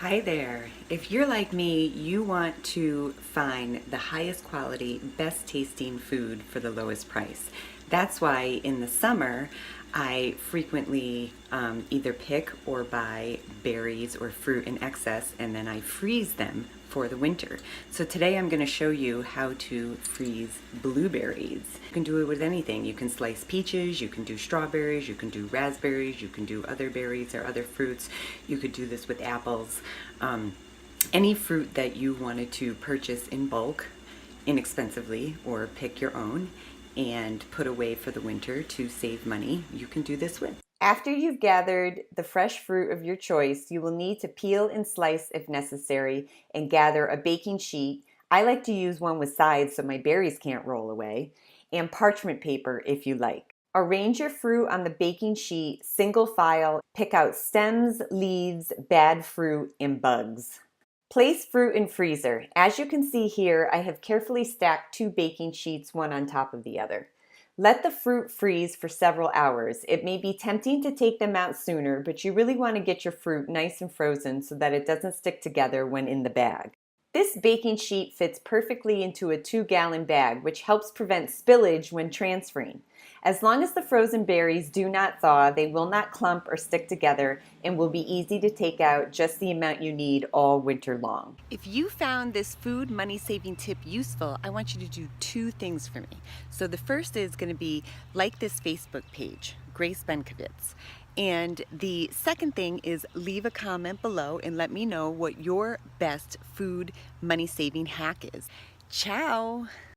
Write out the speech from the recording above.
Hi there. If you're like me, you want to find the highest quality, best tasting food for the lowest price. That's why in the summer, I frequently either pick or buy berries or fruit in excess and then I freeze them for the winter. So today I'm going to show you how to freeze blueberries. You can do it with anything. You can slice peaches, you can do strawberries, you can do raspberries, you can do other berries or other fruits. You could do this with apples. Any fruit that you wanted to purchase in bulk, inexpensively, or pick your own and put away for the winter to save money, you can do this with. After you've gathered the fresh fruit of your choice, you will need to peel and slice if necessary and gather a baking sheet. I like to use one with sides so my berries can't roll away, and parchment paper if you like. Arrange your fruit on the baking sheet, single file, pick out stems, leaves, bad fruit, and bugs. Place fruit in freezer. As you can see here, I have carefully stacked two baking sheets, one on top of the other. Let the fruit freeze for several hours. It may be tempting to take them out sooner, but you really want to get your fruit nice and frozen so that it doesn't stick together when in the bag. This baking sheet fits perfectly into a 2-gallon bag, which helps prevent spillage when transferring. As long as the frozen berries do not thaw, they will not clump or stick together and will be easy to take out, just the amount you need all winter long. If you found this food money saving tip useful, I want you to do two things for me. So the first is going to be like this Facebook page, Grace Benkovitz. And the second thing is leave a comment below and let me know what your best food money saving hack is. Ciao!